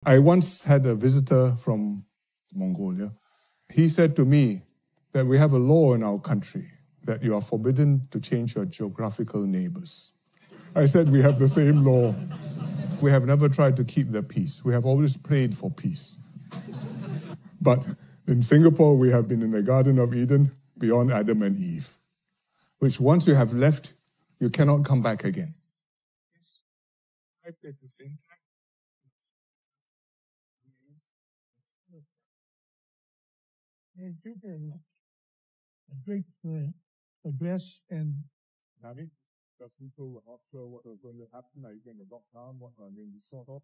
I once had a visitor from Mongolia. He said to me that we have a law in our country that you are forbidden to change your geographical neighbors. I said we have the same law. We have never tried to keep the peace. We have always prayed for peace. But in Singapore, we have been in the Garden of Eden beyond Adam and Eve, which once you have left, you cannot come back again. At the same time, thank you very much. A great address, and Navi, because people were not sure what was going to happen. Are you going to lock down? What are going to be sort of?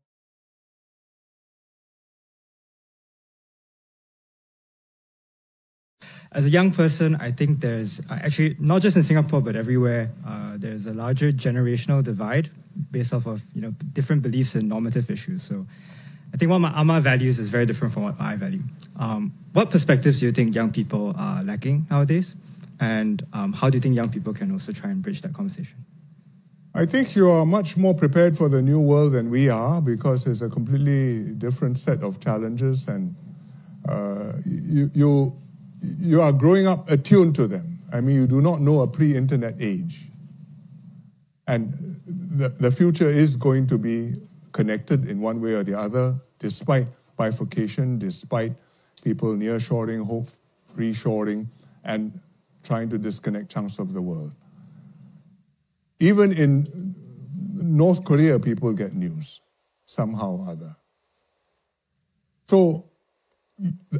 As a young person, I think there's actually, not just in Singapore, but everywhere, there's a larger generational divide based off of, different beliefs and normative issues. So I think what my Amma values is very different from what I value. What perspectives do you think young people are lacking nowadays? And how do you think young people can also try and bridge that conversation? I think you are much more prepared for the new world than we are, because it's a completely different set of challenges, and you are growing up attuned to them. I mean, you do not know a pre-internet age. And the future is going to be connected in one way or the other, despite bifurcation, despite people nearshoring, reshoring, and trying to disconnect chunks of the world. Even in North Korea, people get news, somehow or other. So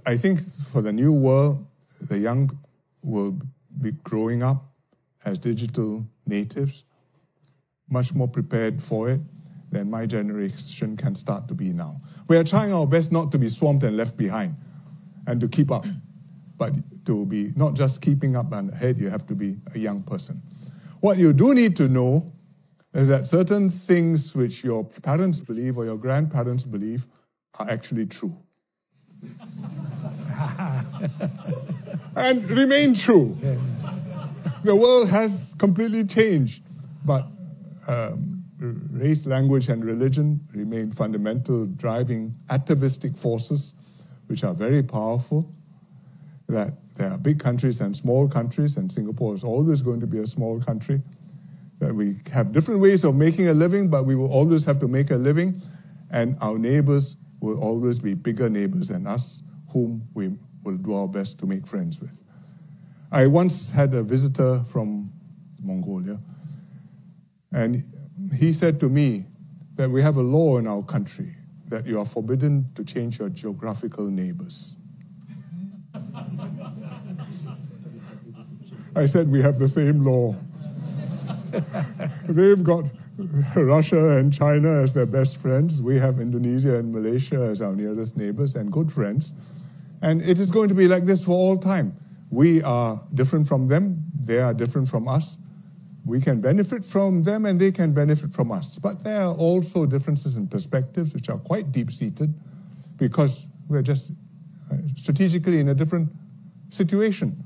I think for the new world, the young will be growing up as digital natives, much more prepared for it than my generation can start to be now. We are trying our best not to be swamped and left behind and to keep up, but to be not just keeping up and ahead, you have to be a young person. What you do need to know is that certain things which your parents believe or your grandparents believe are actually true. And remain true. The world has completely changed, but race, language, and religion remain fundamental driving atavistic forces which are very powerful, that there are big countries and small countries, and Singapore is always going to be a small country, that we have different ways of making a living, but we will always have to make a living, and our neighbors will always be bigger neighbors than us, whom we will do our best to make friends with. I once had a visitor from Mongolia, and he said to me that we have a law in our country that you are forbidden to change your geographical neighbors. I said we have the same law. They've got Russia and China as their best friends. We have Indonesia and Malaysia as our nearest neighbors and good friends. And it is going to be like this for all time. We are different from them. They are different from us. We can benefit from them and they can benefit from us. But there are also differences in perspectives which are quite deep-seated because we're just strategically in a different situation.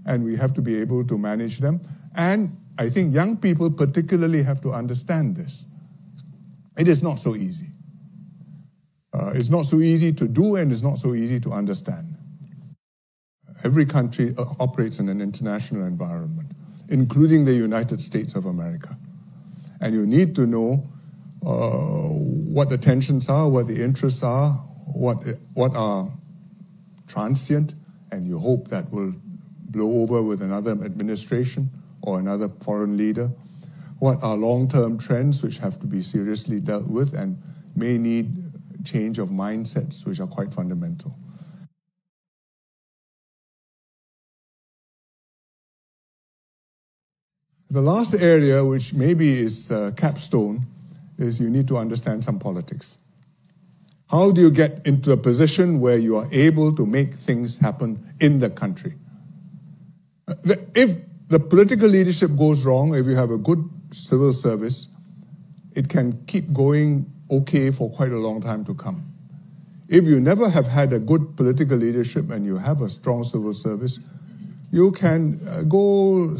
And we have to be able to manage them. And I think young people particularly have to understand this. It is not so easy. It's not so easy to do, and it's not so easy to understand. Every country operates in an international environment, including the United States of America. And you need to know what the tensions are, what the interests are, what are transient, and you hope that will blow over with another administration or another foreign leader. What are long-term trends which have to be seriously dealt with and may need change of mindsets which are quite fundamental. The last area, which maybe is capstone, is you need to understand some politics. How do you get into a position where you are able to make things happen in the country? If the political leadership goes wrong, if you have a good civil service, it can keep going okay for quite a long time to come. If you never have had a good political leadership and you have a strong civil service, you can go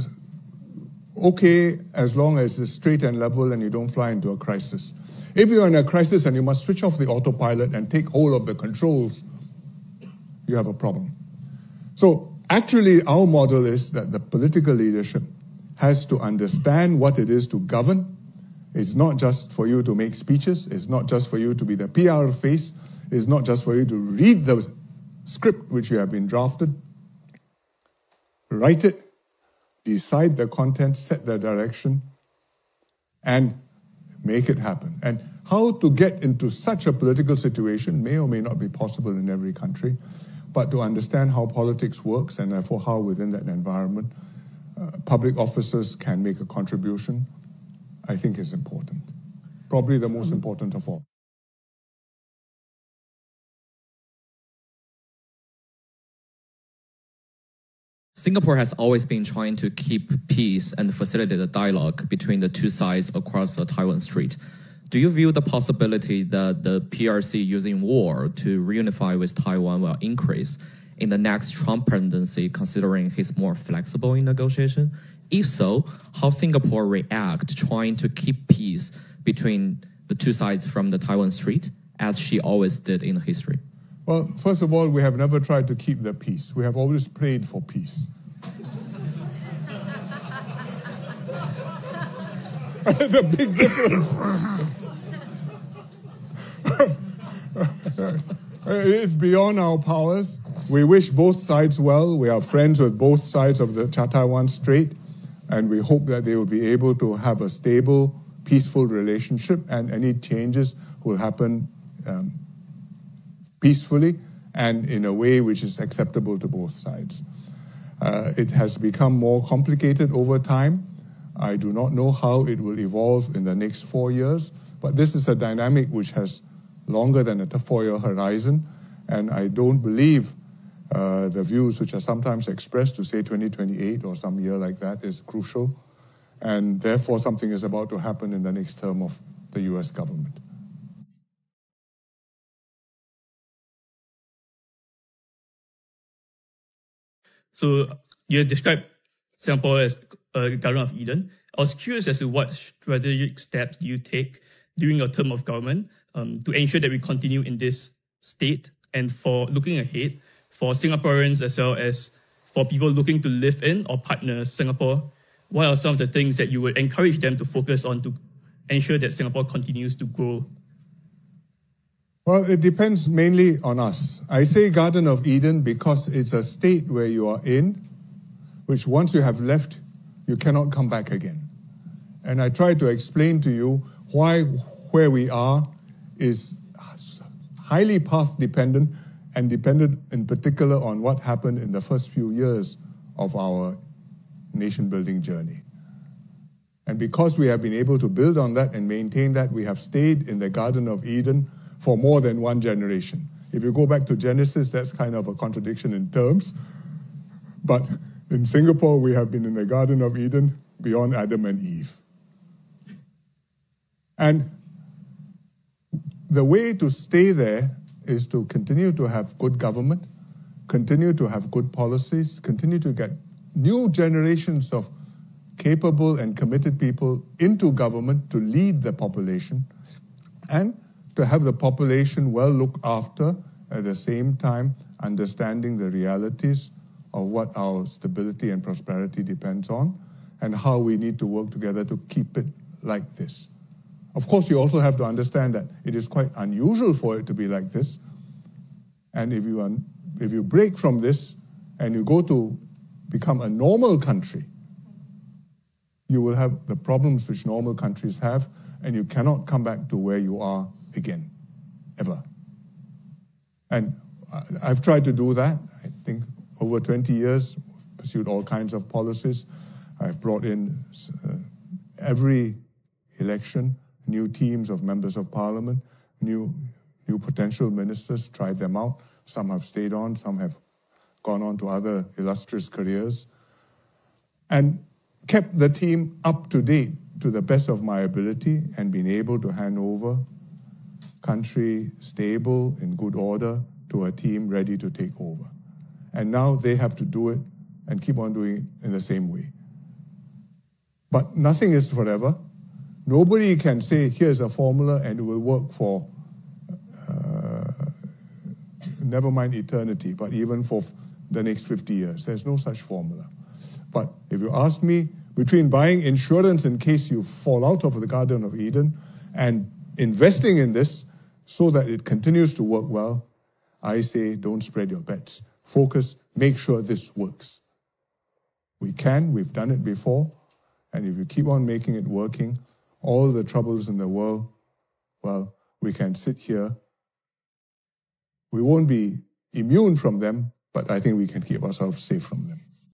okay as long as it's straight and level and you don't fly into a crisis. If you're in a crisis and you must switch off the autopilot and take hold of the controls, you have a problem. So actually, our model is that the political leadership has to understand what it is to govern. It's not just for you to make speeches. It's not just for you to be the PR face. It's not just for you to read the script which you have been drafted, write it, decide the content, set the direction, and make it happen. And how to get into such a political situation may or may not be possible in every country, but to understand how politics works and therefore how within that environment public officers can make a contribution, I think is important. Probably the most important of all. Singapore has always been trying to keep peace and facilitate the dialogue between the two sides across the Taiwan Strait. Do you view the possibility that the PRC using war to reunify with Taiwan will increase in the next Trump presidency, considering he's more flexible in negotiation? If so, how Singapore react trying to keep peace between the two sides from the Taiwan Strait, as she always did in history? Well, first of all, we have never tried to keep the peace. We have always prayed for peace. It's a big difference. It's beyond our powers. We wish both sides well. We are friends with both sides of the Taiwan Strait, and we hope that they will be able to have a stable, peaceful relationship, and any changes will happen peacefully and in a way which is acceptable to both sides. It has become more complicated over time. I do not know how it will evolve in the next 4 years, but this is a dynamic which has longer than a 4-year horizon, and I don't believe the views which are sometimes expressed to say 2028 or some year like that is crucial, and therefore something is about to happen in the next term of the US government. So you described Singapore as a Garden of Eden. I was curious as to what strategic steps do you take during your term of government to ensure that we continue in this state, and for looking ahead for Singaporeans as well as for people looking to live in or partner Singapore, what are some of the things that you would encourage them to focus on to ensure that Singapore continues to grow? Well, it depends mainly on us. I say Garden of Eden because it's a state where you are in, which once you have left, you cannot come back again. And I try to explain to you why where we are is highly path dependent, and dependent in particular on what happened in the first few years of our nation building journey. And because we have been able to build on that and maintain that, we have stayed in the Garden of Eden for more than one generation. If you go back to Genesis, that's kind of a contradiction in terms. But in Singapore, we have been in the Garden of Eden beyond Adam and Eve. And the way to stay there is to continue to have good government, continue to have good policies, continue to get new generations of capable and committed people into government to lead the population, and to have the population well looked after, at the same time understanding the realities of what our stability and prosperity depends on, and how we need to work together to keep it like this. Of course, you also have to understand that it is quite unusual for it to be like this. And if you break from this and you go to become a normal country, you will have the problems which normal countries have, and you cannot come back to where you are again, ever. And I've tried to do that. I think over 20 years, pursued all kinds of policies. I've brought in every election new teams of members of parliament, new potential ministers, tried them out. Some have stayed on, some have gone on to other illustrious careers, and kept the team up to date to the best of my ability, and been able to hand over country stable, in good order, to a team ready to take over. And now they have to do it and keep on doing it in the same way. But nothing is forever. Nobody can say, here's a formula and it will work for, never mind eternity, but even for the next 50 years. There's no such formula. But if you ask me, between buying insurance in case you fall out of the Garden of Eden and investing in this so that it continues to work well, I say don't spread your bets. Focus, make sure this works. We've done it before, and if you keep on making it working, all the troubles in the world, well, we can sit here. We won't be immune from them, but I think we can keep ourselves safe from them.